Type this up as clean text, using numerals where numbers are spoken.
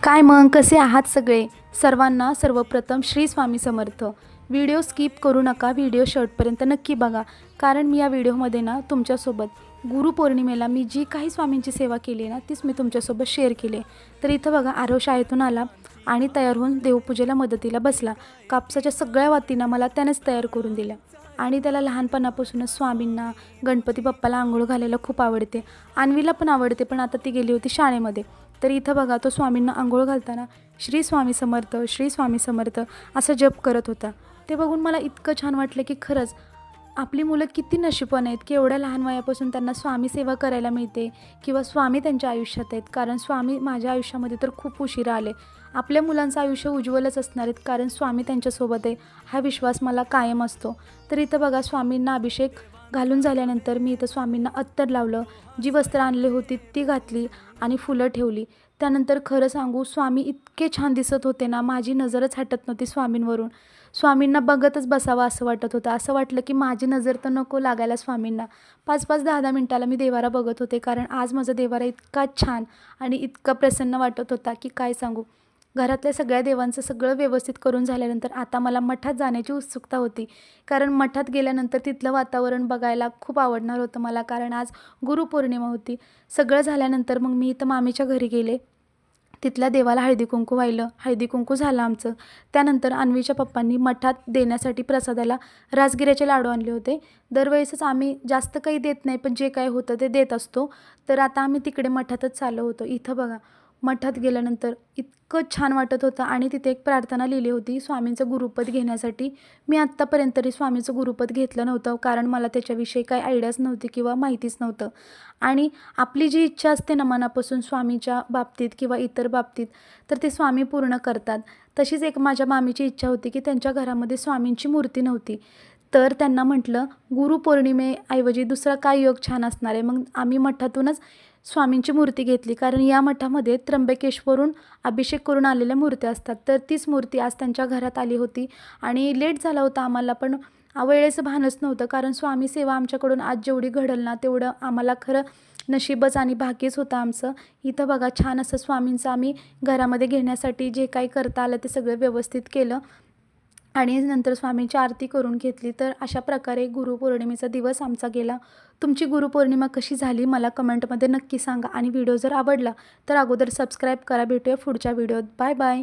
काय मग कसे आहात सगळे? सर्वांना सर्वप्रथम श्री स्वामी समर्थ. व्हिडिओ स्किप करू नका, व्हिडिओ शेवटपर्यंत नक्की बघा. कारण मी या व्हिडिओमध्ये ना तुमच्यासोबत गुरुपौर्णिमेला मी जी काही स्वामींची सेवा केली आहे ना तीच मी तुमच्यासोबत शेअर केली आहे. तर इथं बघा आरव शाळेतून आला आणि तयार होऊन देवपूजेला मदतीला बसला. कापसाच्या सगळ्या वातींना मला त्यानेच तयार करून दिल्या आणि त्याला लहानपणापासूनच स्वामींना गणपती बाप्पाला आंघोळ घालायला खूप आवडते. अन्वीला पण आवडते, पण आता ती गेली होती शाळेमध्ये. तर इथं बघा तो स्वामींना आंघोळ घालताना श्री स्वामी समर्थ श्री स्वामी समर्थ असं जप करत होता. ते बघून मला इतकं छान वाटलं की खरंच आपली मुलं किती नशीबवान आहेत की एवढ्या लहान वयापासून त्यांना स्वामी सेवा करायला मिळते किंवा स्वामी त्यांच्या आयुष्यात आहेत. कारण स्वामी माझ्या आयुष्यामध्ये तर खूप उशिरा आले. आपल्या मुलांचं आयुष्य उज्ज्वलच असणार आहेत कारण स्वामी त्यांच्यासोबत आहे हा विश्वास मला कायम असतो. तर इथं बघा स्वामींना अभिषेक घालून झाल्यानंतर मी इथं स्वामींना अत्तर लावलं, जी वस्त्र आणली होती ती घातली आणि फुलं ठेवली. त्यानंतर खरं सांगू स्वामी इतके छान दिसत होते ना, माझी नजरच हटत नव्हती स्वामींवरून. स्वामींना बघतच बसावं असं वाटत होतं. असं वाटलं की माझी नजर तर नको लागायला स्वामींना. 5-5, 10-10 मिनटाला मी देवारा बघत होते कारण आज माझा देवारा इतका छान आणि इतका प्रसन्न वाटत होता की काय सांगू. घरातल्या सगळ्या देवांचं सगळं व्यवस्थित करून झाल्यानंतर आता मला मठात जाण्याची उत्सुकता होती. कारण मठात गेल्यानंतर तिथलं वातावरण बघायला खूप आवडणार होतं मला, कारण आज गुरुपौर्णिमा होती. सगळं झाल्यानंतर मग मी इथं मामीच्या घरी गेले. तिथल्या देवाला हळदी कुंकू वाहिलं, हळदी कुंकू झालं आमचं. त्यानंतर अन्वीच्या पप्पांनी मठात देण्यासाठी प्रसादाला राजगिऱ्याचे लाडू आणले होते. दरवेळेसच आम्ही जास्त काही देत नाही, पण जे काय होतं ते देत असतो. तर आता आम्ही तिकडे मठातच चाललो होतो. इथं बघा मठात गेल्यानंतर इतकं छान वाटत होतं आणि तिथे एक प्रार्थना लिहिली होती स्वामींचं गुरुपद घेण्यासाठी. मी आत्तापर्यंत तरी स्वामींचं गुरुपद घेतलं नव्हतं कारण मला त्याच्याविषयी काही आयडियाच नव्हती किंवा माहितीच नव्हतं. आणि आपली जी इच्छा असते ना मनापासून स्वामीच्या बाबतीत किंवा इतर बाबतीत, तर ते स्वामी पूर्ण करतात. तशीच एक माझ्या मामीची इच्छा होती की त्यांच्या घरामध्ये स्वामींची मूर्ती नव्हती. तर त्यांना म्हटलं गुरुपौर्णिमेऐवजी दुसरा काय योग छान असणार आहे. मग आम्ही मठातूनच स्वामींची मूर्ती घेतली कारण या मठामध्ये त्र्यंबकेश्वरून अभिषेक करून आलेल्या मूर्त्या असतात. तर तीच मूर्ती आज त्यांच्या घरात आली होती आणि लेट झाला होता आम्हाला, पण वेळेचं भानच नव्हतं कारण स्वामी सेवा आमच्याकडून आज जेवढी घडल ना तेवढं आम्हाला खरं नशीबच आणि भाग्यच होतं आमचं. इथं बघा छान असं स्वामींचं आम्ही घरामध्ये घेण्यासाठी जे काही करता आलं ते सगळं व्यवस्थित केलं आणि नंतर स्वामींची आरती करून घेतली. तर अशा प्रकारे गुरुपौर्णिमेचा दिवस आमचा गेला. तुमची गुरुपौर्णिमा कशी झाली मला कमेंटमध्ये नक्की सांगा आणि व्हिडिओ जर आवडला तर अगोदर सबस्क्राईब करा. भेटूया पुढच्या व्हिडिओत. Bye bye.